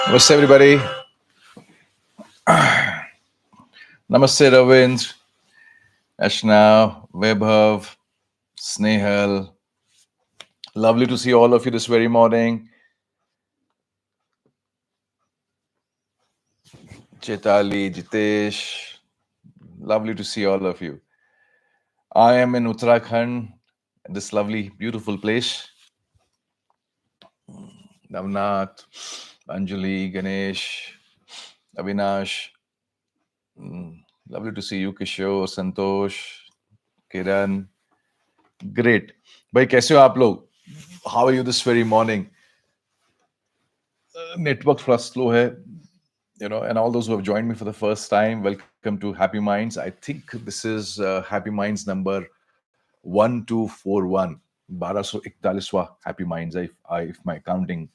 Namaste, everybody. Namaste, Ravindra, Ashna, Vaibhav, Snehal. Lovely to see all of you this very morning. Chetali, Jitesh. Lovely to see all of you. I am in Uttarakhand, this lovely, beautiful place. Navnath, Anjali, Ganesh, Avinash. Lovely to see you, Kishore, Santosh, Kiran. Great. भाई कैसे हो आप लोग? How are you this very morning? Network थोड़ा slow है, and all those who have joined me for the first time, welcome to Happy Minds. I think this is Happy Minds number 1241, 1241 Happy Minds, if my counting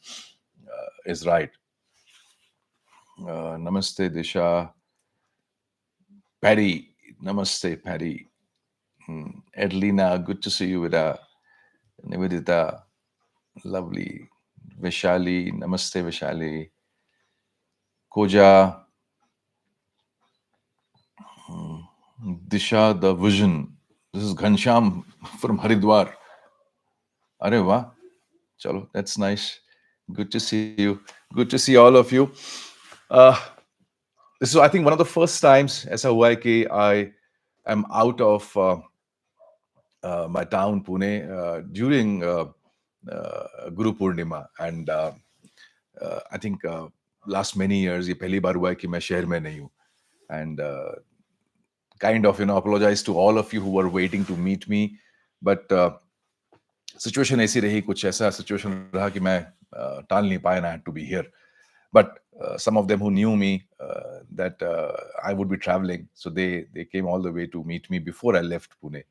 is right. Namaste, Disha. Patty, namaste, Patty. Edlina, good to see you, Vida. Nivedita, lovely. Vishali, namaste, Vishali. Koja, Disha, the vision. This is Ghansham from Haridwar. Arey wah. Chalo, that's nice. Good to see you. Good to see all of you. Uh, this is, I think, one of the first times as a YK I am out of my town, Pune, during Guru Purnima. And I think last many years, ये पहली बार हुआ है कि मैं शहर में नहीं हूँ. And kind of, apologize to all of you who were waiting to meet me. But situation ऐसी रही, कुछ ऐसा सिचुएशन रहा कि मैं टाल नहीं पाया, and I had to be here. But some of them who knew me that I would be traveling, so they came all the way to meet me before I left Pune.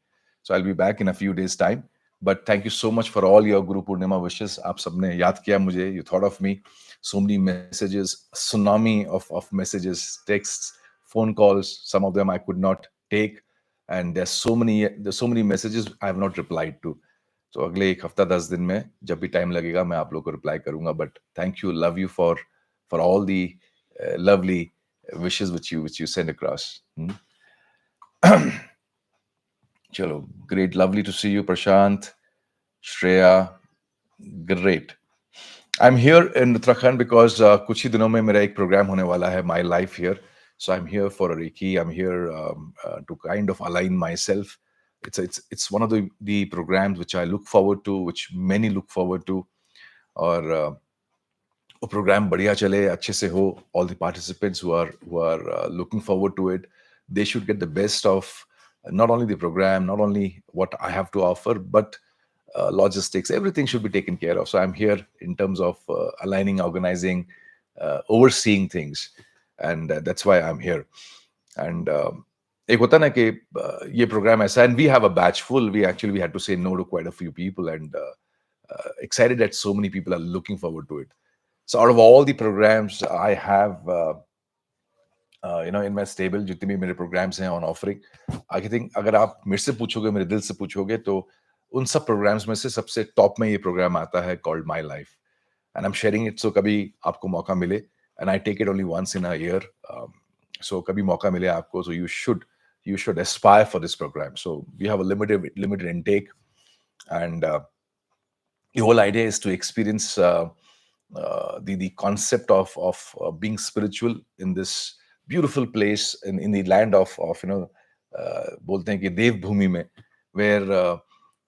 So I'll be back in a few days time. But thank you so much for all your Guru Purnima wishes. आप सबने याद किया मुझे, you thought of me. So many messages, tsunami of messages, texts, phone calls. Some of them I could not take, and there's so many messages I have not replied to. तो अगले एक हफ्ता 10 दिन में जब भी टाइम लगेगा मैं आप लोग को रिप्लाई करूंगा. But thank you, love you for all the lovely wishes which you send across. Chalo, great, lovely to see you, Prashant, Shreya. Great. I'm here in Uttarakhand because कुछ ही दिनों में मेरा एक प्रोग्राम होने वाला है, My Life Here. So I'm here for a Reiki. I'm here to kind of align myself. It's one of the programs which I look forward to, which many look forward to. और वो programme बढ़िया चले, अच्छे से हो. All the participants who are looking forward to it, they should get the best of not only the program, not only what I have to offer, but logistics. Everything should be taken care of. So I'm here in terms of aligning, organizing, overseeing things, and that's why I'm here. And एक होता ना कि ये programme ऐसा, and we have a batch full. We had to say no to quite a few people, and excited that so many people are looking forward to it. So out of all the programs I have, in my stable, जितने भी मेरे programs हैं on offering, I think अगर आप मेरे से पूछोगे, मेरे दिल से पूछोगे, तो उन सब programs में से सबसे top में ये program आता है called My Life, and I'm sharing it. So कभी आपको मौका मिले, and I take it only once in a year. So कभी मौका मिले आपको, so you should aspire for this program. So we have a limited intake, and the whole idea is to experience the concept of being spiritual in this beautiful place in the land of बोलते हैं कि देव भूमि में, where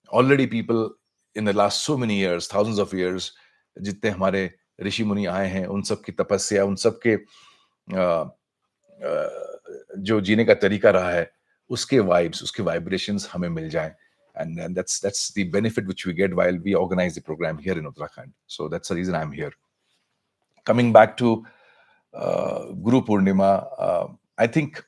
already people in the last so many years, thousands of years, जितने हमारे ऋषि मुनि आए हैं, उन सब की तपस्या, उन सब के जो जीने का तरीका रहा है, उसके वाइब्स, उसके वाइब्रेशंस हमें मिल जाएं. And that's the benefit which we get while we organize the program here in Uttarakhand. So that's the reason I'm here. Coming back to Guru Purnima, I think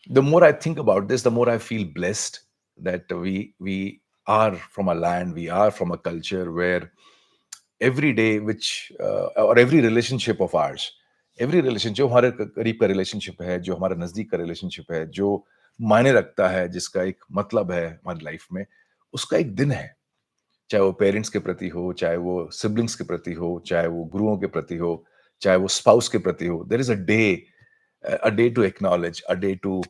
the more I think about this, the more I feel blessed that we are from a land, we are from a culture where every day which or every relationship of ours, every relationship जो हमारे करीब का relationship है, जो हमारा नजदीक का relationship है, जो मायने रखता है, जिसका एक मतलब है हमारी लाइफ में, उसका एक दिन है. चाहे वो पेरेंट्स के प्रति हो, चाहे वो सिबलिंग्स के प्रति हो, चाहे वो गुरुओं के प्रति हो, चाहे वो स्पाउस के प्रति हो, there is a day to acknowledge, a day to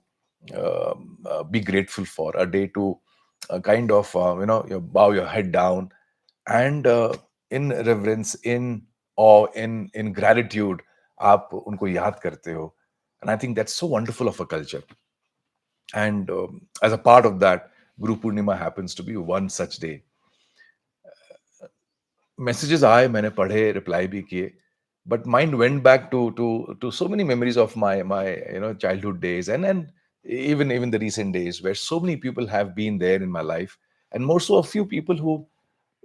be grateful for, a day to kind of you bow your head down and in reverence, in awe, in gratitude, आप उनको याद करते हो. And I think that's so wonderful of a culture. And as a part of that, Guru Purnima happens to be one such day. Messages आए, मैंने पढ़े, reply भी किए, but mind went back to so many memories of my childhood days, and even the recent days, where so many people have been there in my life, and more so a few people who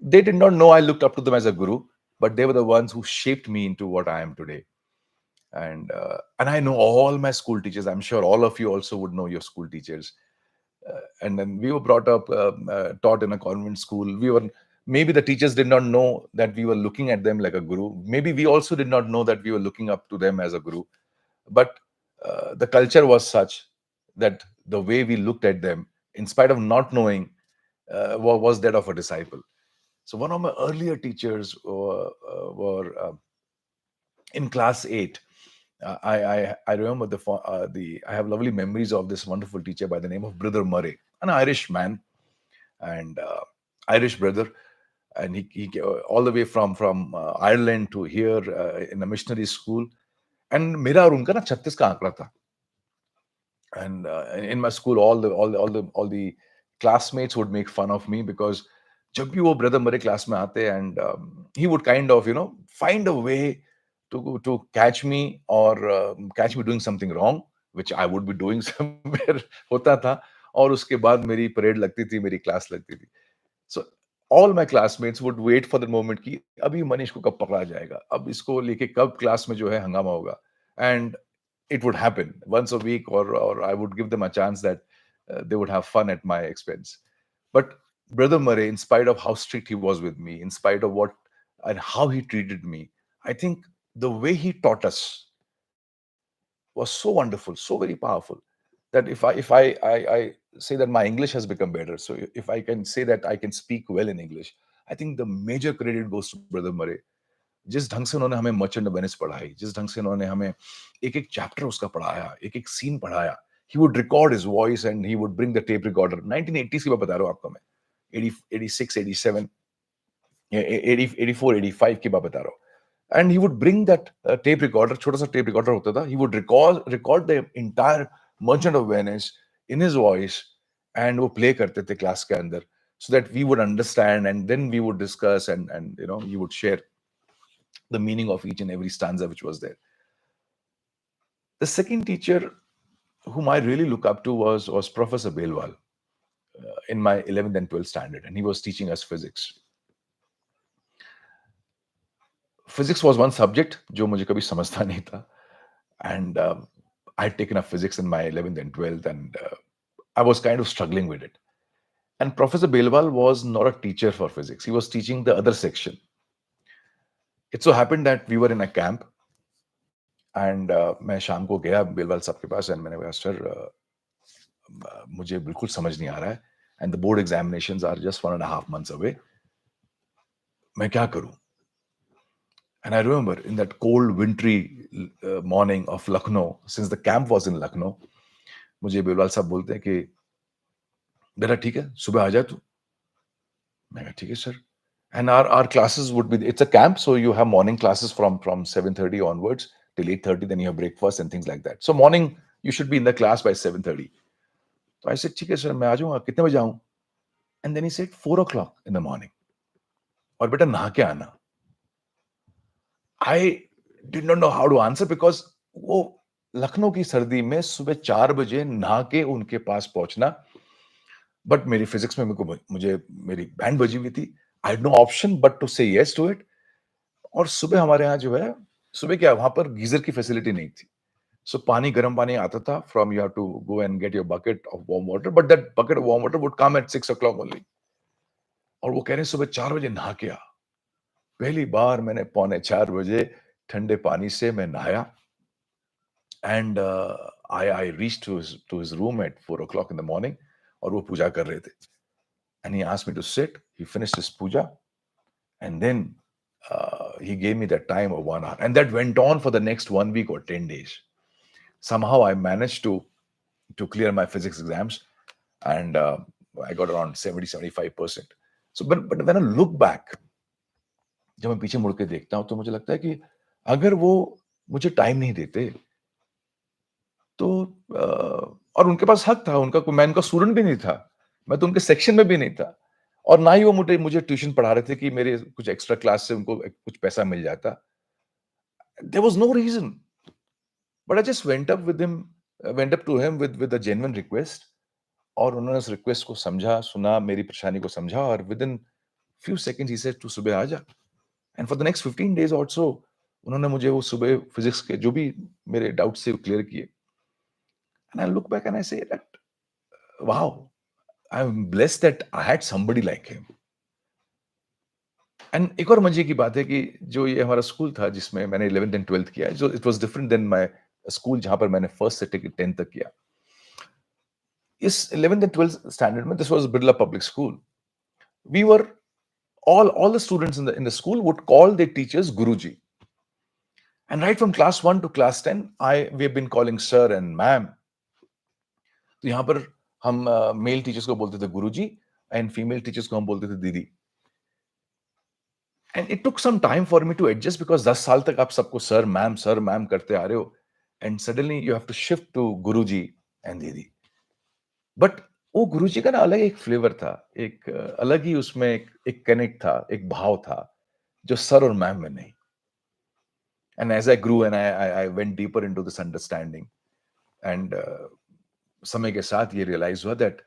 they did not know I looked up to them as a guru, but they were the ones who shaped me into what I am today. And I know all my school teachers. I'm sure all of you also would know your school teachers. And then we were brought up, taught in a convent school. We were, maybe the teachers did not know that we were looking at them like a guru. Maybe we also did not know that we were looking up to them as a guru. But the culture was such that the way we looked at them, in spite of not knowing, was that of a disciple. So one of my earlier teachers were in class 8. I remember the I have lovely memories of this wonderful teacher by the name of Brother Murray, an Irish man, and Irish brother, and he all the way from Ireland to here in a missionary school. And मेरा और उनका ना 36 का आंकड़ा था. And in my school, all the classmates would make fun of me because जब भी वो brother मेरे class में आते, and he would kind of find a way to catch me, or catch me doing something wrong, which I would be doing somewhere होता था. और उसके बाद मेरी परेड लगती थी, मेरी क्लास लगती थी. So all my classmates would wait for the moment कि अभी मनीष को कब पकड़ा जाएगा, अब इसको लेके कब क्लास में जो है हंगामा होगा. And it would happen once a week, or I would give them a chance that they would have fun at my expense. But Brother Murray, in spite of how strict he was with me, in spite of what and how he treated me, I think the way he taught us was so wonderful, so very powerful, that if I say that my English has become better, so if I can say that I can speak well in English, I think the major credit goes to Brother Murray. जिस ढंग से उन्होंने हमें merchant of Venice पढ़ाई, जिस ढंग से उन्होंने हमें एक एक चैप्टर उसका पढ़ाया, एक एक सीन पढ़ाया. He would record his voice and he would bring the tape recorder. 1980s की बात बता रहा हूँ आपको मैं. 80, 86, 87, 80, 84, 85 की बात बता रहा हूँ. And he would bring that tape recorder, छोटा सा tape recorder होता था. He would record the entire Merchant of Venice in his voice, and वो play करते थे class के अंदर, so that we would understand, and then we would discuss, and he would share the meaning of each and every stanza which was there. The second teacher whom I really look up to was Professor Belwal in my 11th and 12th standard, and he was teaching us physics. Physics was one subject जो मुझे कभी समझता नहीं था, and I had taken up physics in my 11th and 12th, and I was kind of struggling with it. And Professor Belwal was not a teacher for physics; he was teaching the other section. It so happened that we were in a camp, and मैं शाम को गया बेलवाल साहब के पास, and मैंने कहा sir मुझे बिल्कुल समझ नहीं आ रहा है, and the board examinations are just 1.5 months away. मैं क्या करूं? And I remember in that cold, wintry morning of Lucknow, since the camp was in Lucknow, मुझे बेलवाल साहब बोलते हैं कि बेटा ठीक है, सुबह आ जा तू. मैं कहा ठीक है sir. And our classes would be, it's a camp, so you have morning classes from 7:30 onwards till 8:30, then you have breakfast and things like that. So morning you should be in the class by 7:30. So I said ठीक है sir, मैं आ जाऊंगा, कितने बजे आऊं? And then he said 4 o'clock in the morning. और बेटा नहा के आना. I did not know how to answer because वो लखनऊ की सर्दी में सुबह 4 बजे नहा के उनके पास पहुंचना. बट मेरी फिजिक्स में मुझे मेरी बैंड बजी हुई थी. I had no option but to say yes to it. और सुबह हमारे यहाँ जो है, सुबह क्या वहां पर गीजर की फैसिलिटी नहीं थी. सो पानी, गर्म पानी आता था from, you have to go and get your bucket of warm water, but that bucket of warm water would come at 6 o'clock only. और वो कह रहे हैं सुबह 4 बजे नहा के आ. पहली बार मैंने 3:45 बजे ठंडे पानी से मैं नहाया. And I reach to his room at 4 o'clock in the morning. और वो पूजा कर रहे थे. And he asked me to sit. He finished his puja, and then He gave me that time of 1 hour, and that went on for the next 1 week or 10 days. Somehow I managed to clear my physics exams, and I got around 70-75%. So, but when I look back, जब मैं पीछे मुड़ के देखता हूँ तो मुझे लगता है कि अगर वो मुझे टाइम नहीं देते तो और उनके पास हक था, उनका मैं उनका स्टूडेंट भी नहीं था, मैं तो उनके सेक्शन में भी नहीं था, और ना ही वो मुझे मुझे ट्यूशन पढ़ा रहे थे कि मेरे कुछ एक्स्ट्रा क्लास से उनको कुछ पैसा मिल जाता। There was no reason, but I just went up to him with a genuine request, और उन्होंने उस रिक्वेस्ट को समझा, सुना, मेरी परेशानी को समझा, और within few seconds he said, "तू सुबह आ जा।" And for the next 15 days also उन्होंने मुझे वो सुबह फिजिक्स के जो भी मेरे डाउट्स थे वो क्लियर किए। And I look back and I say that wow! I am blessed that I had somebody like him. And एक और मजे की बात है कि जो ये हमारा स्कूल था जिसमें मैंने 11th एंड 12th किया, जो it was different than my school जहाँ पर मैंने फर्स्ट से टेक 10th तक किया। इस 11th एंड 12th स्टैंडर्ड में, this was Birla public school. We were all the students in the school would call their teachers Guruji. And right from class 1 to class 10, we have been calling sir and ma'am. तो यहाँ पर हम male teachers को बोलते थे गुरुजी, and female teachers को हम बोलते थे दीदी। And it took some time for me to adjust, because 10 साल तक आप सबको सर मैम करते आ रहे हो, and suddenly you have to shift to guruji and didi. But वो गुरुजी का ना अलग एक फ्लेवर था, एक अलग ही उसमें एक कनेक्ट था, एक भाव था, जो सर और मैम में नहीं। And as I grew and I went deeper into this understanding, and समय के साथ ये realize हुआ that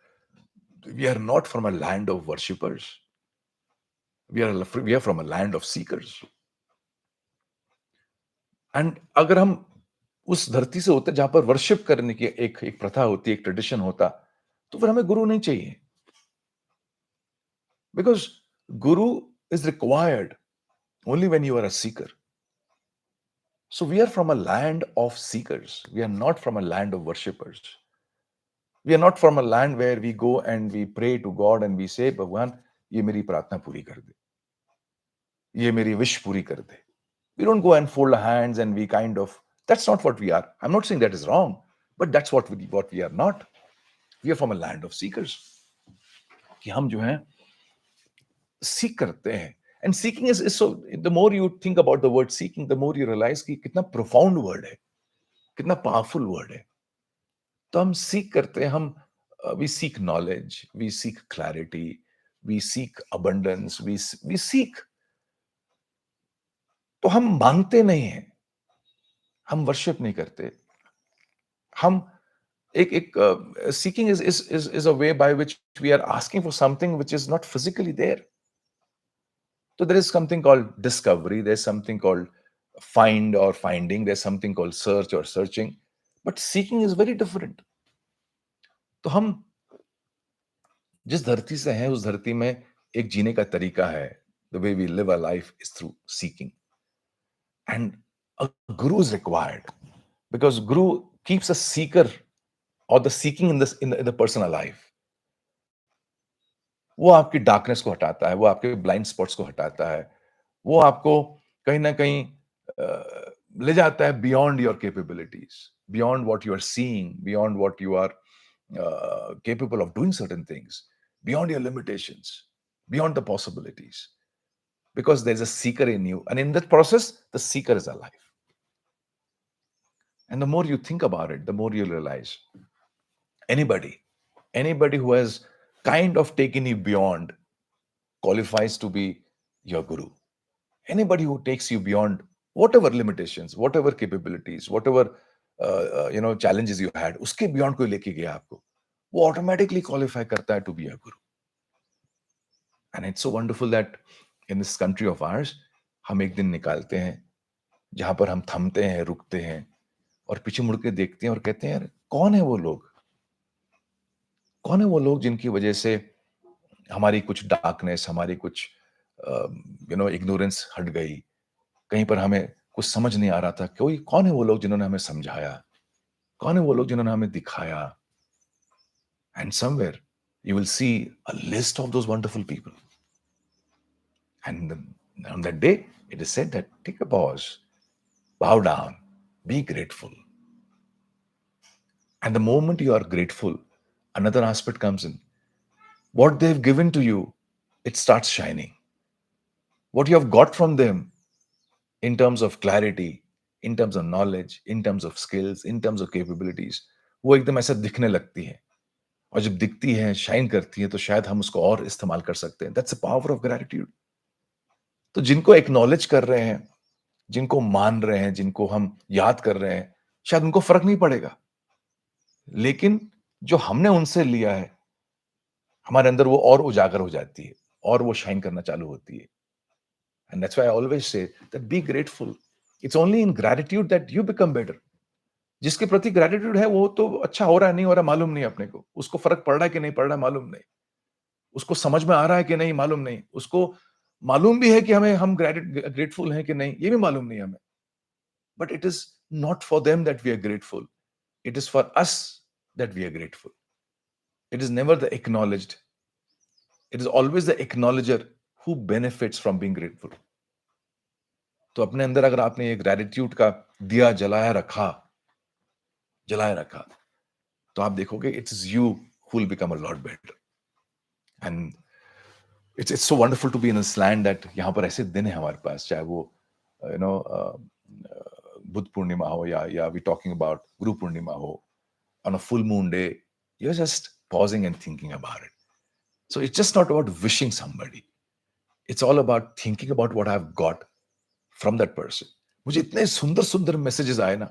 we are not from a land of worshippers, we are from a land of seekers. And अगर हम उस धरती से होते जहां पर वर्शिप करने की एक एक प्रथा होती, एक ट्रेडिशन होता, तो फिर हमें गुरु नहीं चाहिए, because Guru is required only when you are a seeker. So we are from a land of seekers, we are not from a land of worshippers. We are not from a land where we go and we pray to God and we say, भगवान ये मेरी प्रार्थना पूरी कर दे, ये मेरी wish पूरी कर दे. We don't go and fold our hands and we kind of, that's not what we are. I'm not saying that is wrong, but that's what we are not. We are from a land of seekers. कि हम जो हैं seek करते हैं. And seeking is so, the more you think about the word seeking, the more you realize कि कितना profound word है, कितना powerful word है. तो हम सीख करते हैं, हम we seek knowledge, we seek clarity, we seek abundance, we seek. तो हम मांगते नहीं हैं, हम वर्शिप नहीं करते, हम एक एक seeking is a way by which we are asking for something which is not physically there. तो there is something called discovery, there is something called find और finding, there is something called search और searching, but seeking is very different. तो हम जिस धरती से हैं उस धरती में एक जीने का तरीका है, the way we live our life is through seeking, and a guru is required, because guru keeps a seeker or the seeking in the person alive. वो आपकी डार्कनेस को हटाता है, वो आपके ब्लाइंड स्पॉट्स को हटाता है, वो आपको कहीं ना कहीं ले जाता है beyond your capabilities, beyond what you are seeing, beyond what you are capable of doing certain things, beyond your limitations, beyond the possibilities, because there's a seeker in you, and in that process the seeker is alive. And the more you think about it, the more you realize anybody anybody who has kind of taken you beyond qualifies to be your guru. Anybody who takes you beyond whatever limitations, whatever capabilities, whatever challenges you had, उसके beyond कोई लेके गया आपको, वो automatically qualify करता है to be a guru. And it's so wonderful that in this country of ours, हम एक दिन निकालते हैं जहां पर हम थमते हैं, रुकते हैं, और पीछे मुड़ के देखते हैं और कहते हैं, यार कौन है वो लोग, कौन है वो लोग जिनकी वजह से हमारी कुछ डार्कनेस, हमारी कुछ इग्नोरेंस हट गई, कहीं पर हमें कुछ समझ नहीं आ रहा था, कोई कौन है वो लोग जिन्होंने हमें समझाया, कौन है वो लोग जिन्होंने हमें दिखाया. And somewhere you will see a list of those wonderful people. And on that day, It is said that take a pause, bow down, be grateful. And the moment you are grateful, another aspect comes in. What they've given to you, it starts shining. What you have got from them in terms of clarity, in terms of knowledge, in terms of skills, in terms of capabilities, वो एकदम ऐसा दिखने लगती है. और जब दिखती है, शाइन करती है, तो शायद हम उसको और इस्तेमाल कर सकते हैं. That's the power of gratitude. तो जिनको एक्नॉलेज कर रहे हैं, जिनको मान रहे हैं, जिनको हम याद कर रहे हैं, शायद उनको फर्क नहीं पड़ेगा. लेकिन जो हमने उनसे लिया है, हमारे अंदर वो और उजागर हो जाती है और वो शाइन करना चालू होती है. And that's why I always say that be grateful. It's only in gratitude that you become better. जिसके प्रति ग्रैटिट्यूड है वो तो अच्छा हो रहा है नहीं हो रहा मालूम नहीं अपने को. उसको फर्क पड़ रहा है कि नहीं पड़ रहा मालूम नहीं. उसको समझ में आ रहा है कि नहीं मालूम नहीं. उसको मालूम भी है कि हमें हम ग्रेटफुल हैं कि नहीं ये भी मालूम नहीं हमें. But it is not for them that we are grateful. It is for us that we are grateful. It is never the acknowledged. It is always the acknowledger who benefits from being grateful. तो अपने अंदर अगर आपने ये gratitude का दिया जलाया रखा तो आप देखोगे it is you who will become a lot better. And it's so wonderful to be in this land that यहाँ पर ऐसे दिन है हमारे पास, चाहे वो यू नो बुद्ध पूर्णिमा हो या we talking about Guru Purnima हो. On a full moon day, you're just pausing and thinking about it. So it's just not about wishing somebody. It's all about thinking about what I've got from that person. मुझे इतने सुंदर सुंदर messages आए ना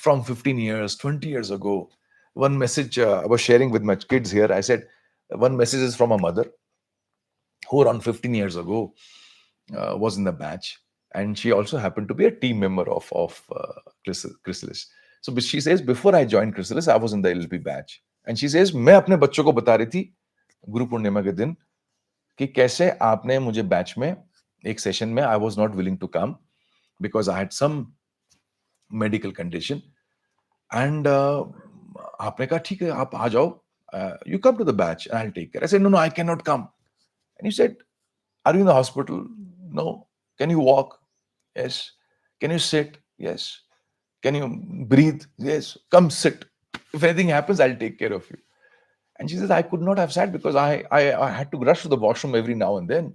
from 15 years, 20 years ago. One message I was sharing with my kids here. I said, one message is from a mother who around 15 years ago was in the batch. And she also happened to be a team member of Chrysalis. So she says, before I joined Chrysalis, I was in the LLP batch. And she says, मैं अपने बच्चों को बता रही थी गुरु पूर्णिमा के दिन कि कैसे आपने मुझे बैच में एक सेशन में I was not willing to come because I had some medical condition. And आपने कहा ठीक है आप आ जाओ, you come to the batch and I'll take care. I said, no, I cannot come. And you said, are you in the hospital? No. Can you walk? Yes. Can you sit? Yes. Can you breathe? Yes. Come sit. If anything happens, I'll take care of you. And she says, I could not have sat because I had to rush to the washroom every now and then.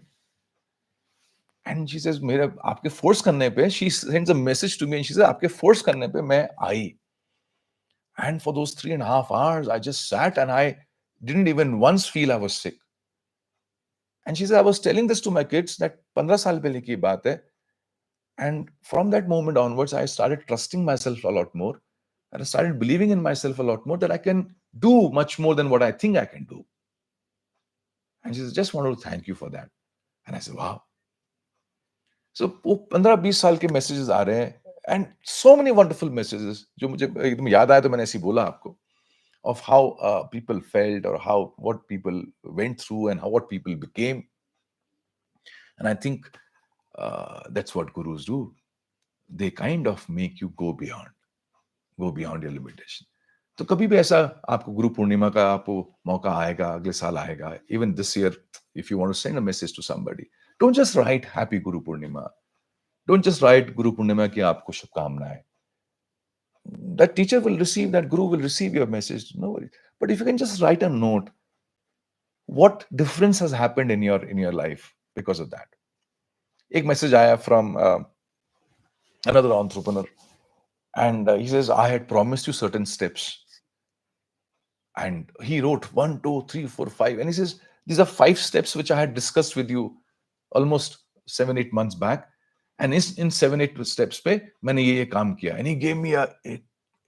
And she says, मेरे आपके force करने पे, she sends a message to me and she says, आपके force करने पे मैं आई. And for those 3.5 hours, I just sat and I didn't even once feel I was sick. And she said, I was telling this to my kids that 15 साल पहले की बात है. And from that moment onwards, I started trusting myself a lot more. And I started believing in myself a lot more that I can do much more than what I think I can do. And she said, just wanted to thank you for that. And I said, wow. So वो 15-20 साल के messages आ रहे हैं. And so many wonderful messages जो मुझे एकदम याद आया तो मैंने ऐसे ही बोला आपको. Of how people felt or how what people went through and how what people became. And I think that's what gurus do. They kind of make you go beyond your limitation. तो कभी भी ऐसा आपको गुरु पूर्णिमा का आपको मौका आएगा, अगले साल आएगा, even this year, if you want to send a message to somebody, don't just write happy Guru Purnima. Don't just write Guru Purnima ki aapko shubhkamnaएं. That teacher will receive, that guru will receive your message, no worries. But if you can just write a note, what difference has happened in your life because of that? एक message आया from another entrepreneur, and he says, I had promised you certain steps. And he wrote 1, 2, 3, 4, 5. And he says, these are 5 steps which I had discussed with you almost 7-8 months back. And in 7-8 steps पे मैंने ये काम किया. And he gave me a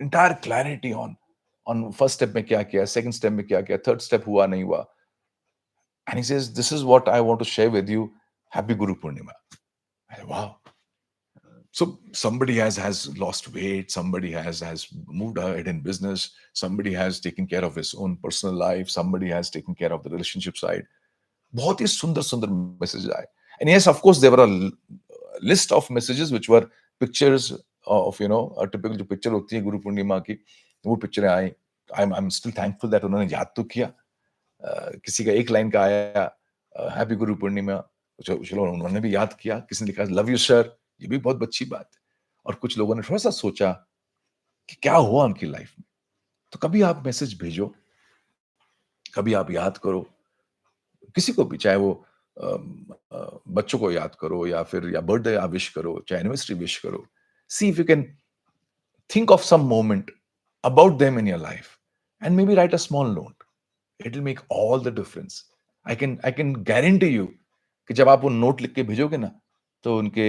entire clarity on first step में क्या किया, second step में क्या किया, third step हुआ नहीं हुआ. And he says, this is what I want to share with you. Happy Guru Purnima. I said, wow. So somebody has lost weight, somebody has moved ahead in business, somebody has taken care of his own personal life, somebody has taken care of the relationship side. बहुत ही सुंदर सुंदर messages आए. And yes, of course, there were a list of messages which were pictures of, a typical जो picture होती है गुरु पूर्णिमा की, वो picture I. I'm still thankful that उन्होंने याद तो किया. किसी का एक लाइन का आया, हैप्पी गुरु पूर्णिमा. चलो उन्होंने भी याद किया, किसी ने लिखा लव यू सर, ये भी बहुत अच्छी बात है। और कुछ लोगों ने थोड़ा-सा सोचा कि क्या हुआ उनकी लाइफ में। तो कभी आप मैसेज भेजो, कभी आप याद करो, किसी को भी, चाहे वो बच्चों को याद करो या फिर या बर्थडे आप विश करो, चाहे एनिवर्सरी विश करो। See if you can think of some moment about them in your life and maybe write a small note. It will make all the difference. I can guarantee you कि जब आप वो note लिख के भेजोगे ना, तो उनके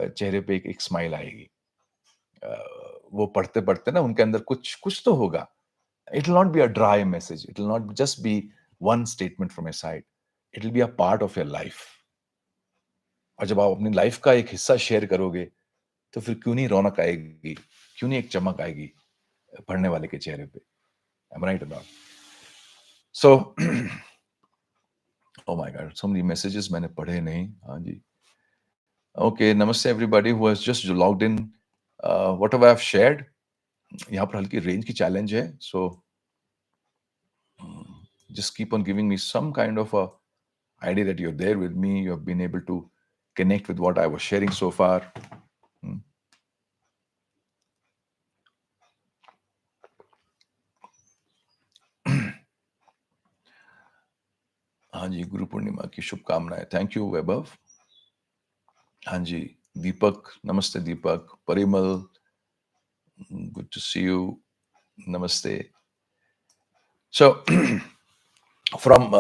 चेहरे पे एक स्माइल आएगी। अ, वो पढ़ते पढ़ते ना उनके अंदर कुछ कुछ तो होगा। It will not be a dry message, it will not just be one statement from your side, it will be a part of your life. और जब आप अपनी लाइफ का एक हिस्सा शेयर करोगे, तो फिर क्यों नहीं रौनक आएगी, क्यों नहीं एक चमक आएगी पढ़ने वाले के चेहरे पे। I'm right about. So, oh my God, so many messages मैंने पढ़े नहीं। हाँ जी। Okay, namaste everybody who has just logged in. Whatever I've shared, यहाँ पर हल्की रेंज की चैलेंज है, so just keep on giving me some kind of a idea that you're there with me. You have been able to connect with what I was sharing so far. Hmm. हाँ जी, गुरु पूर्णिमा की शुभकामनाएं। Thank you Vaibhav. हाँ जी, दीपक, नमस्ते Deepak, Parimal, good to see you, namaste. So, from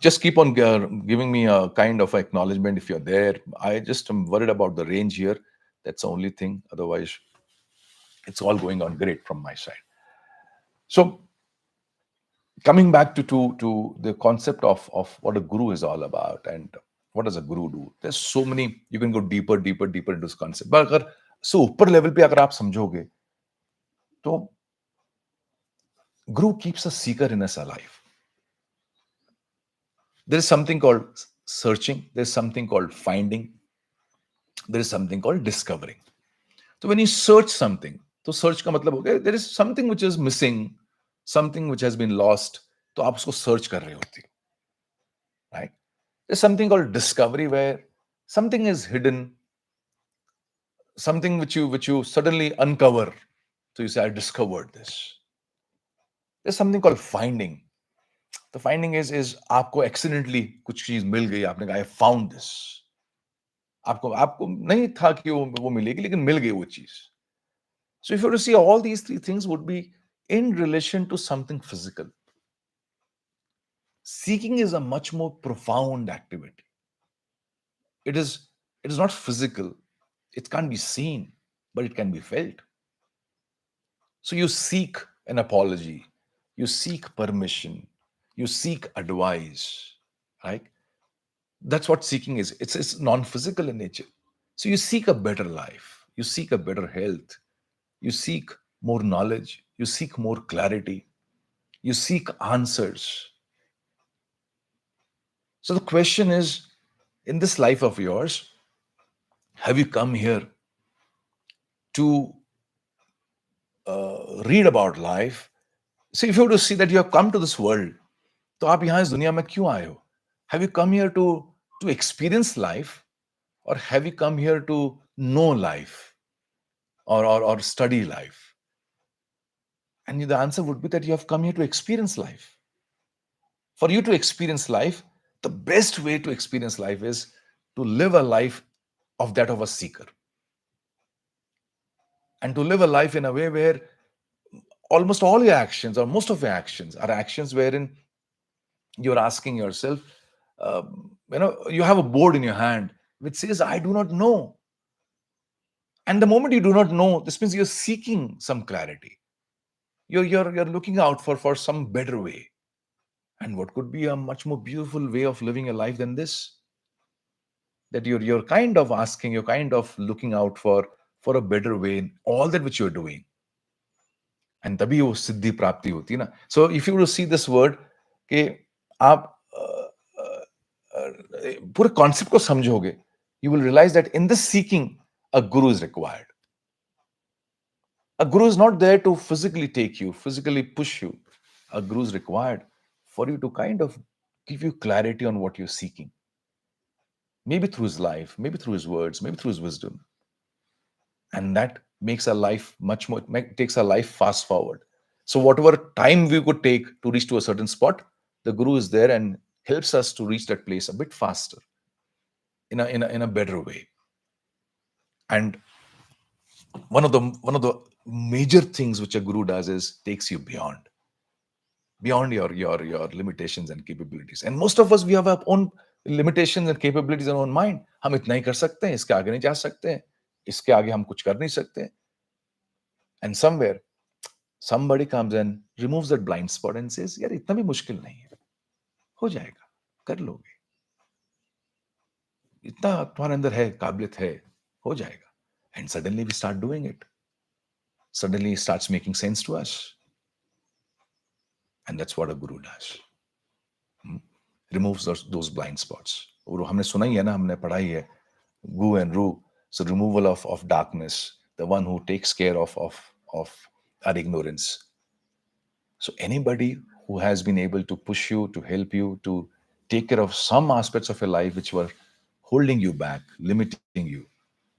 just keep on giving me a kind of acknowledgement if you're there. I just am worried about the range here. That's the only thing. Otherwise, it's all going on great from my side. So, coming back to the concept of what a guru is all about and what does a guru do? There's so many. You can go deeper into this concept. But अगर so ऊपर level पे अगर आप समझोगे, तो guru keeps a seeker in us alive. There is something called searching, there's something called finding, there is something called discovering. So when you search something, तो search का मतलब हो गया there is something which is missing, something which has been lost, तो आप उसको search कर रहे होते हो, right? There's something called discovery where something is hidden, something which you suddenly uncover. So you say, I discovered this. There's something called finding. The finding is आपको accidentally कुछ चीज मिल गई, आपने कहा I found this. आपको आपको नहीं था कि वो मिलेगी, लेकिन मिल गई वो चीज. So if you were to see, all these three things would be in relation to something physical. Seeking is a much more profound activity. It is not physical. It can't be seen, but it can be felt. So you seek an apology, you seek permission, you seek advice, right? That's what seeking is. It's non-physical in nature. So you seek a better life, you seek a better health, you seek more knowledge, you seek more clarity, you seek answers. So the question is, in this life of yours, have you come here to read about life? So if you were to see that you have come to this world, तो आप यहाँ इस दुनिया में क्यों आए हो? Have you come here to experience life, or have you come here to know life, or study life? And the answer would be that you have come here to experience life. For you to experience life, the best way to experience life is to live a life of that of a seeker, and to live a life in a way where almost all your actions, or most of your actions, are actions wherein you're asking yourself, you have a board in your hand which says, I do not know. And the moment you do not know, this means you're seeking some clarity. You're looking out for some better way. And what could be a much more beautiful way of living a life than this? That you're kind of asking, you're kind of looking out for a better way in all that which you're doing. And तभी वो सिद्धि प्राप्ति होती है ना. So if you were to see this word, कि आप पूरे concept को समझोगे, you will realize that in this seeking, a guru is required. A guru is not there to physically take you, physically push you. A guru is required for you to kind of give you clarity on what you're seeking. maybe through his life, maybe through his words, maybe through his wisdom. And that makes our life much more, takes our life fast forward. So whatever time we could take to reach to a certain spot, the guru is there and helps us to reach that place a bit faster, in a better way. And one of the major things which a guru does is takes you beyond your limitations and capabilities. And most of us, we have our own limitations and capabilities in our own mind. हम इतना ही कर सकते हैं, इसके आगे नहीं जा सकते हैं, इसके आगे हम कुछ कर नहीं सकते. And somewhere somebody comes and removes that blind spot and says, यार इतना भी मुश्किल नहीं है, हो जाएगा, कर लोगे, इतना तुम्हारे अंदर है, काबिलियत है, हो जाएगा. And suddenly we start doing it. Suddenly it starts making sense to us. And that's what a guru does. Removes those blind spots. और हमने सुना ही है ना, हमने पढ़ा ही है, Gu and Ru. So removal of darkness, the one who takes care of our ignorance. So anybody who has been able to push you, to help you, to take care of some aspects of your life which were holding you back, limiting you,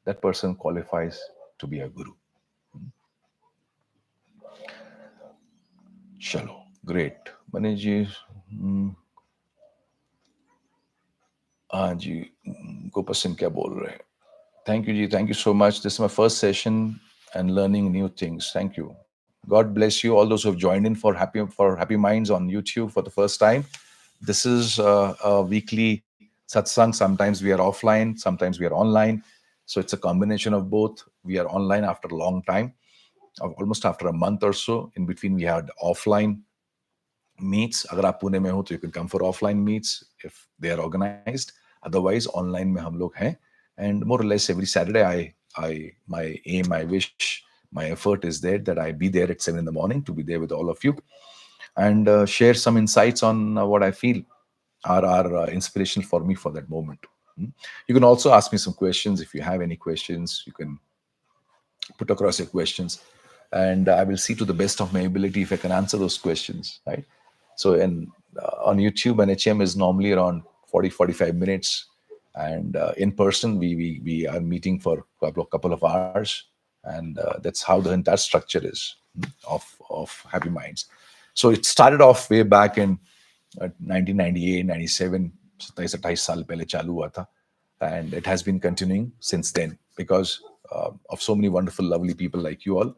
that person qualifies to be a guru. Chalo, great. Manish ji, हाँ जी, गोपाल सिंह क्या बोल रहे हैं? Thank you, Ji. Thank you so much. This is my first session and learning new things. Thank you. God bless you, all those who have joined in for Happy Minds on YouTube for the first time. This is a weekly satsang. Sometimes we are offline, sometimes we are online. So it's a combination of both. We are online after a long time, almost after a month or so. In between, we had offline meets. अगर आप पुणे में हो तो you can come for offline meets if they are organized. Otherwise, online में हम लोग हैं. And more or less every Saturday, my aim, my wish, my effort is there that I be there at 7 in the morning to be there with all of you and share some insights on what I feel are inspirational for me for that moment. You can also ask me some questions if you have any questions. You can put across your questions, and I will see to the best of my ability if I can answer those questions, right? So, on YouTube, an HM is normally around 40-45 minutes, and in person, we are meeting for a couple of hours, and that's how the entire structure is of Happy Minds. So, it started off way back in 1998, 97, 27 साल पहले चालू हुआ था, and it has been continuing since then because of so many wonderful lovely people like you all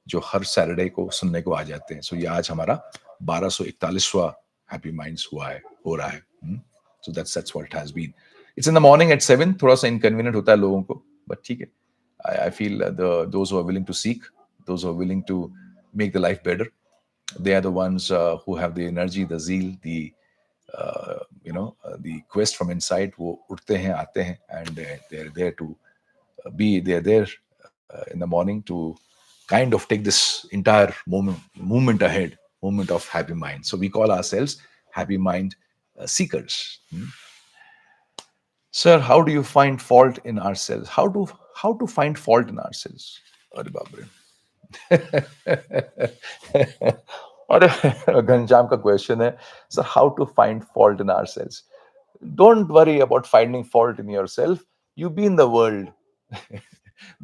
जो हर Saturday को सुनने को आ जाते हैं. सो ये आज हमारा 1241वां हैप्पी माइंड्स हुआ है, हो रहा है. सो that's what it has been. It's in the morning at 7. थोड़ा सा inconvenient होता है लोगों को, but ठीक है. I feel those who are willing to seek, those who are willing to make the life better, they are the ones who have the energy, the zeal, the quest from inside. वो उठते हैं, आते हैं, and they're there to they're there in the morning to kind of take this entire movement ahead, movement of happy mind. So we call ourselves happy mind seekers. Sir, how do you find fault in ourselves? How to find fault in ourselves? Arre baap re. अरे घनश्याम का question है, sir how to find fault in ourselves. Don't worry about finding fault in yourself. You be in the world.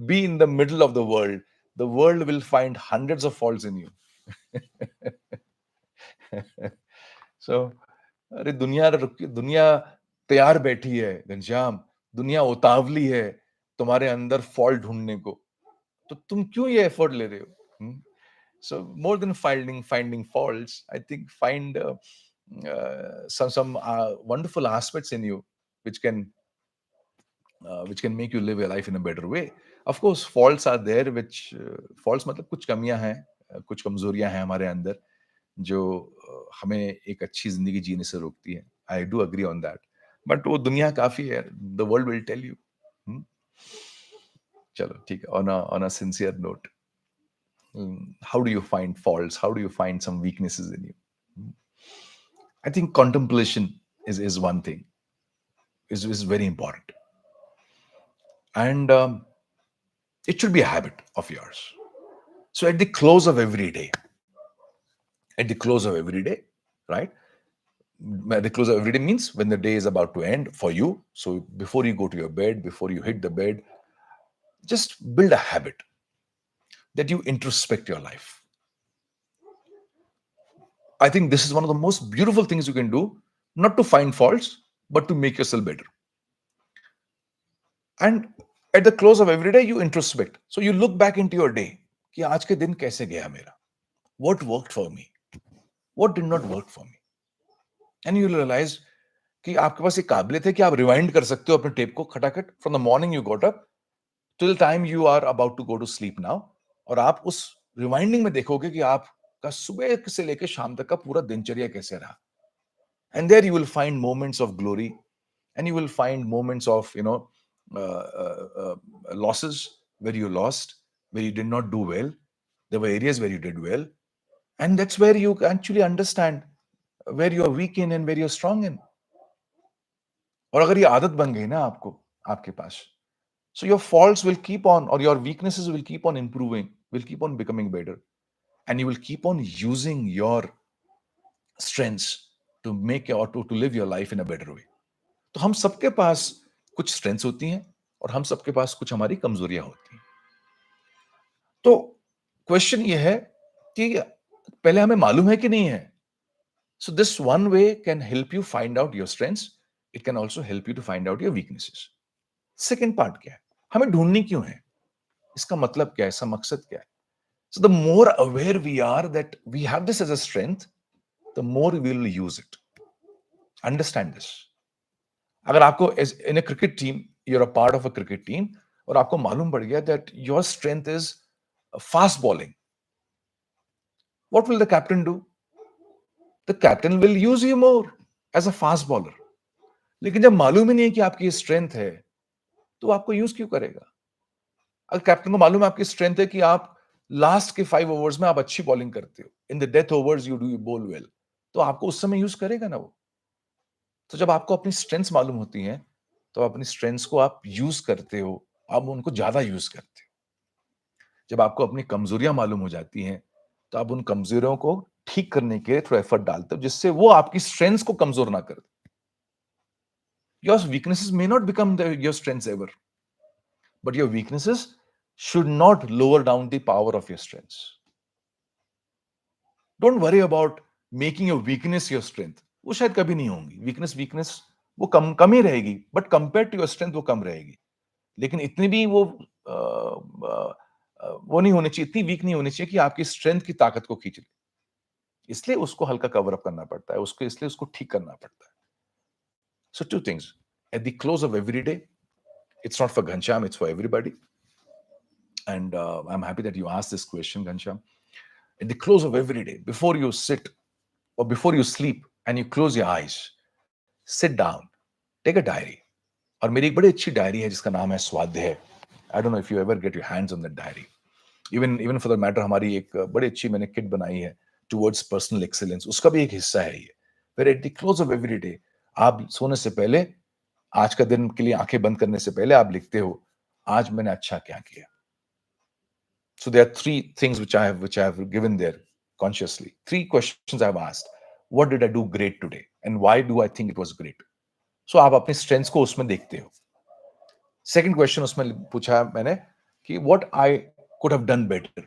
Be in the middle of the world. The world will find hundreds of faults in you. So, अरे दुनिया तैयार बैठी है घनश्याम, दुनिया उतावली है तुम्हारे अंदर fault ढूंढने को, तो तुम क्यों ये एफर्ट ले रहे हो? So more than finding faults, I think find some wonderful aspects in you which can make you live your life in a better way. Of course, faults are there, which faults मतलब कुछ कमियां हैं, कुछ कमजोरियां हैं हमारे अंदर जो हमें एक अच्छी जिंदगी जीने से रोकती है. I do agree on that. But वो दुनिया काफी है. The world will tell you. चलो ठीक है. On a sincere note, how do you find faults? How do you find some weaknesses in you? I think contemplation is one thing, is very important. And it should be a habit of yours. So at the close of every day, right? The close of every day means when the day is about to end for you. So before you go to your bed, before you hit the bed, just build a habit that you introspect your life. I think this is one of the most beautiful things you can do, not to find faults, but to make yourself better. And at the close of every day, you introspect. So you look back into your day कि आज के दिन कैसे गया मेरा? What worked for me? What did not work for me? And you realize कि आपके पास एक काबिलियत है कि आप रिवाइंड कर सकते हो अपने टेप को खटाखट from the morning you got up till time you are about to go to sleep now, और आप उस रिवाइंडिंग में देखोगे कि आपका सुबह से लेकर शाम तक का पूरा दिनचर्या कैसे रहा. And there you will find moments of glory, and you will find moments of losses, where you lost, where you did not do well. There were areas where you did well, and that's where you actually understand where you're weak in and where you're strong in. और अगर ये आदत बन गई ना आपको, आपके पास, so your faults will keep on, or your weaknesses will keep on improving, will keep on becoming better, and you will keep on using your strengths to make or to live your life in a better way. तो हम सबके पास कुछ strengths होती हैं और हम सबके पास कुछ हमारी कमजोरियां होती हैं. तो क्वेश्चन ये है कि पहले हमें मालूम है कि नहीं है. So this one way can help you find out your strengths. It can also help you to find out your weaknesses. Second part क्या है, हमें ढूंढनी क्यों है, इसका मतलब क्या है, इसका मकसद क्या है. So the more aware we are that we have this as a strength, the more we will use it. Understand this. अगर आपको in a cricket team, you're a part of a cricket team, और आपको मालूम पड़ गया that your strength is fast bowling, what will the captain do? The captain will use you more as a fast bowler. लेकिन जब मालूम ही नहीं है कि आपकी स्ट्रेंथ है, तो आपको यूज क्यों करेगा? अगर कैप्टन को मालूम है आपकी स्ट्रेंथ है कि आप लास्ट के 5 ओवर्स में आप अच्छी बॉलिंग करते हो, in the death overs you do बोल वेल, तो आपको उस समय यूज करेगा ना वो. तो जब आपको अपनी स्ट्रेंथ्स मालूम होती हैं, तो अपनी स्ट्रेंथ्स को आप यूज करते हो, आप उनको ज्यादा यूज करते हो. जब आपको अपनी कमजोरियां मालूम हो जाती हैं, तो आप उन कमजोरियों को ठीक करने के लिए थोड़ा एफर्ट डालते हो, जिससे वो आपकी स्ट्रेंथ्स को कमजोर ना कर. Your weaknesses may not become your strengths ever, but your weaknesses should not lower down the power of your strengths. Don't worry about making your weakness your strength. वो शायद कभी नहीं होंगी. वीकनेस वीकनेस वो कम कम ही रहेगी, but compare to your strength वो कम रहेगी. लेकिन इतनी भी वो नहीं होनी चाहिए, इतनी वीक नहीं होनी चाहिए कि आपकी स्ट्रेंथ की ताकत को खींच ले. इसलिए उसको हल्का कवर अप करना पड़ता है, उसको इसलिए उसको ठीक करना पड़ता है. So two things at the close of every day, it's not for Ghanshyam, it's for everybody. And I'm happy that you asked this question, Ghanshyam. At the close of every day, before you sit or before you sleep and you close your eyes, sit down, take a diary. और मेरी एक बड़ी अच्छी diary है जिसका नाम है स्वाध्याय. I don't know if you ever get your hands on that diary. Even even for the matter हमारी एक बड़ी अच्छी मैंने किट बनाई है टुवर्ड्स पर्सनल एक्सीलेंस, उसका भी एक हिस्सा है ये. फिर eight the close of every day, आप सोने से पहले, आज का दिन के लिए आंखें बंद करने से पहले आप लिखते हो आज मैंने अच्छा क्या किया. So there are three things which I have given there consciously. Three questions I've asked. What did I do great today? And why do I think it was great? So आप अपने strengths को उसमें देखते हो. Second question उसमें पूछा मैंने कि what I could have done better.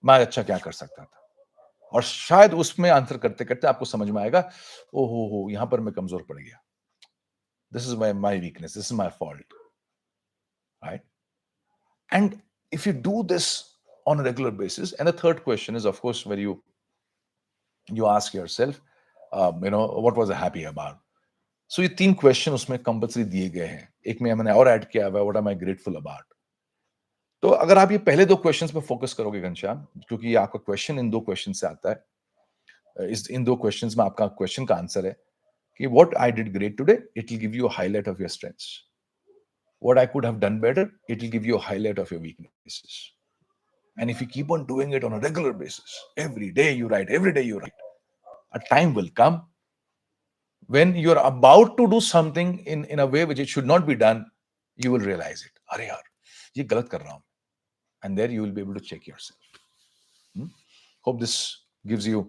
मैं अच्छा क्या कर सकता था? और शायद उसमें आंसर करते करते आपको समझ में आएगा, ओ हो यहां पर मैं कमजोर पड़ गया. This is my weakness. This is my fault. Right? And if you do this on a regular basis, and the third question is, of course, where you ask yourself, what was I happy about? So ये तीन question उसमें compulsory दिए गए हैं. एक में मैंने और ऐड किया हुआ है, what am I grateful about. तो अगर आप ये पहले दो क्वेश्चंस पे फोकस करोगे घनश्याम, क्योंकि ये आपका क्वेश्चन इन दो क्वेश्चन से आता है, इस इन दो क्वेश्चंस में आपका क्वेश्चन का आंसर है कि what I did great today, it will give you a highlight of your strengths. What I could have done better, it will give you a highlight of your weaknesses. And if you keep on doing it on a regular basis, every day you write, every day you write, a time will come when you're about to do something in a way which it should not be done, you will realize it. अरे यार, ये गलत कर रहा हूं. And there you will be able to check yourself. Hope this gives you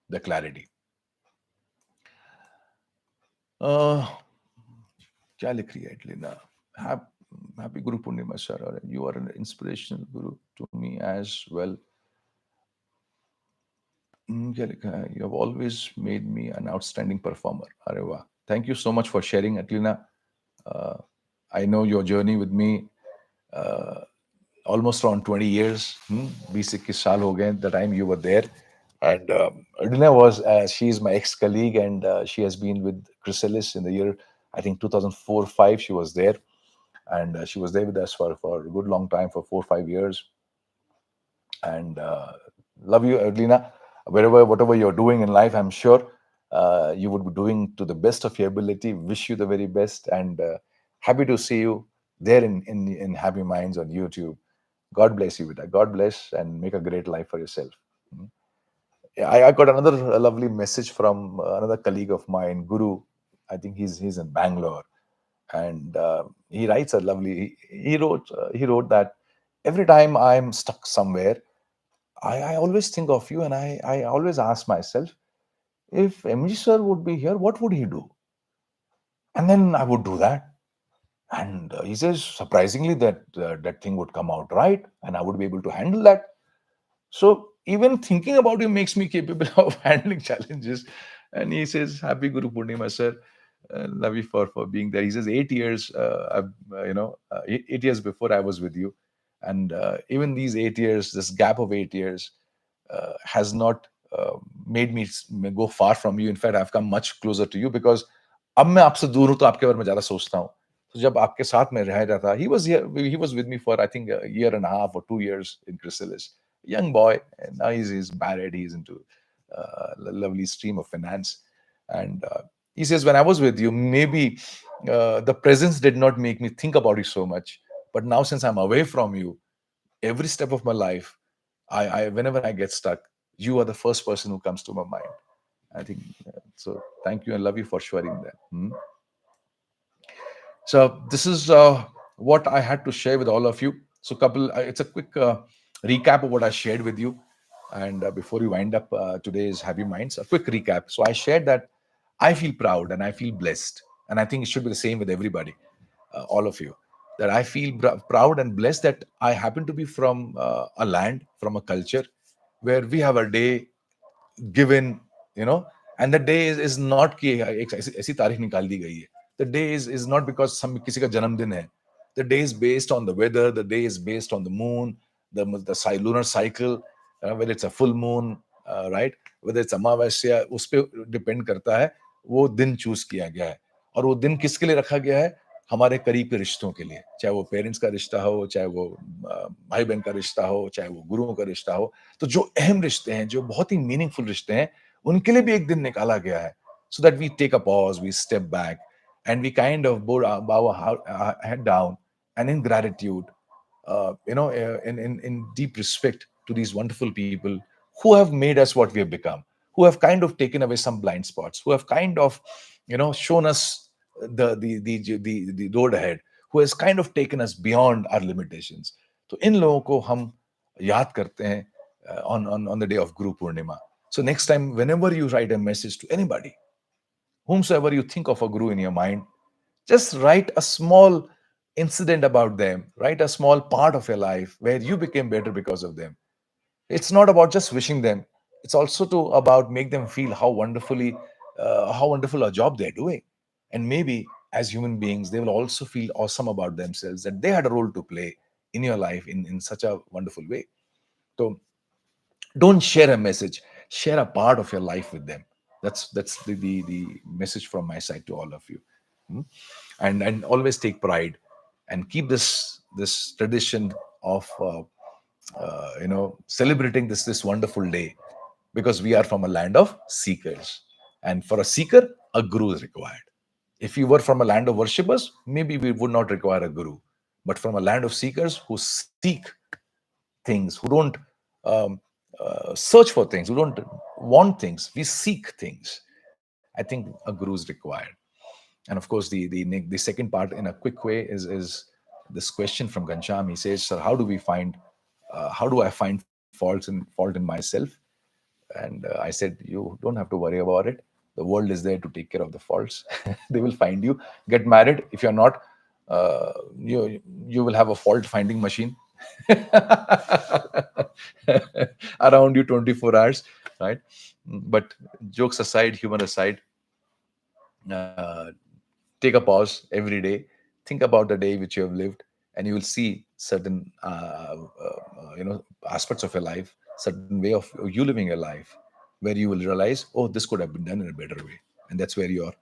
the clarity. uh, क्या लिख रही है Atlina? Happy guru Purnima sir, और you are an inspirational guru to me as well. क्या लिखा है? You have always made me an outstanding performer. अरे वाह, thank you so much for sharing Atlina. I know your journey with me almost around 20 years. 20-21 साल हो गए the time you were there. And Adina was, she is my ex-colleague, and she has been with Chrysalis in the year, I think 2004-5 she was there. And she was there with us for a good long time, for 4 or 5 years. And love you, Adina. Whatever you're doing in life, I'm sure you would be doing to the best of your ability. Wish you the very best, and happy to see you there in Happy Minds on YouTube. God bless you, Vida. God bless, and make a great life for yourself. Mm. Yeah, I got another lovely message from another colleague of mine, Guru. I think he's in Bangalore, and he writes a lovely. He wrote that every time I'm stuck somewhere, I always think of you, and I always ask myself, if MG sir would be here, what would he do? And then I would do that. And he says, surprisingly, that thing would come out right, and I would be able to handle that. So even thinking about him makes me capable of handling challenges. And he says, "Happy Guru Purnima, sir. Love you for being there." He says, 8 years, 8 years before I was with you, and even these 8 years, this gap of 8 years, has not made me go far from you. In fact, I've come much closer to you, because अब मैं आपसे दूर हूं तो आपके बारे में ज्यादा सोचता हूँ. तो जब आपके साथ में रह रहा था, he was with me for I think a year and a half or 2 years in Chrysalis. Young boy, and now he's married. He's into lovely stream of finance, and he says, when I was with you, maybe the presence did not make me think about it so much, but now since I'm away from you, every step of my life, I whenever I get stuck, you are the first person who comes to my mind. I think so. Thank you and love you for sharing that. So this is what I had to share with all of you. So couple, it's a quick recap of what I shared with you. And before we wind up today's Happy Minds, a quick recap. So I shared that I feel proud and I feel blessed, and I think it should be the same with everybody, all of you. That I feel proud and blessed that I happen to be from a land, from a culture where we have a day given, and the day is not कि एक ऐसी तारीख निकाल दी गई है. The day is not because some किसी का जन्मदिन है. The day is based on the weather. The day is based on the moon, the lunar cycle, whether it's a full moon, right, whether it's अमावस्या, उस पे depend करता है. वो दिन चूज किया गया है, और वो दिन किसके लिए रखा गया है? हमारे करीब के रिश्तों के लिए, चाहे वो पेरेंट्स का रिश्ता हो, चाहे वो भाई बहन का रिश्ता हो, चाहे वो गुरुओं का रिश्ता हो. तो जो अहम रिश्ते हैं, जो बहुत ही मीनिंगफुल रिश्ते हैं, उनके लिए भी एक दिन निकाला गया है, so that we take a pause, we step back, and we kind of bow our head down, and in gratitude, in deep respect to these wonderful people who have made us what we have become, who have kind of taken away some blind spots, who have kind of, shown us the road ahead, who has kind of taken us beyond our limitations. तो इन लोगों को हम याद करते हैं on the day of Guru Purnima. So next time, whenever you write a message to anybody, whomsoever you think of a guru in your mind, just write a small incident about them, write a small part of your life where you became better because of them. It's not about just wishing them, it's also to about make them feel how wonderful a job they're doing. And maybe as human beings, they will also feel awesome about themselves, that they had a role to play in your life in such a wonderful way. So don't share a message, share a part of your life with them. That's the message from my side to all of you. Hmm? And always take pride, and keep this tradition of celebrating this wonderful day, because we are from a land of seekers, and for a seeker, a guru is required. If we were from a land of worshippers, maybe we would not require a guru, but from a land of seekers who seek things, who don't um, search for things, who don't want things, we seek things. I think a guru is required. And of course, the second part in a quick way is this question from Gansham. He says, "Sir, how do I find fault in myself?" And I said, "You don't have to worry about it. The world is there to take care of the faults. They will find you. Get married. If you're not, you will have a fault finding machine around you 24 hours, right? But jokes aside, humor aside, uh, take a pause every day, think about the day which you have lived, and you will see certain aspects of your life, certain way of you living your life, where you will realize, oh, this could have been done in a better way. And that's where your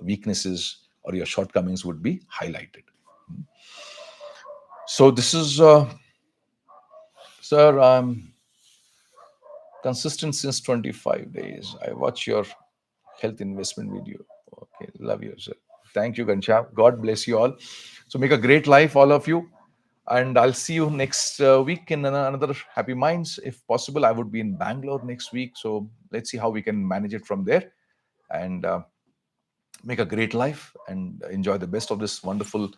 weaknesses or your shortcomings would be highlighted. So this is sir, I'm consistent since 25 days. I watch your health investment video. Okay, love you, sir. Thank you, Gansham. God bless you all. So make a great life, all of you. And I'll see you next week in another Happy Minds. If possible, I would be in Bangalore next week. So let's see how we can manage it from there. And make a great life and enjoy the best of this wonderful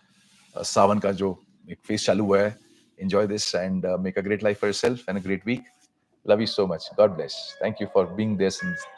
सावन का जो एक face चालू हुआ है. Enjoy this and make a great life for yourself and a great week. Love you so much. God bless. Thank you for being there since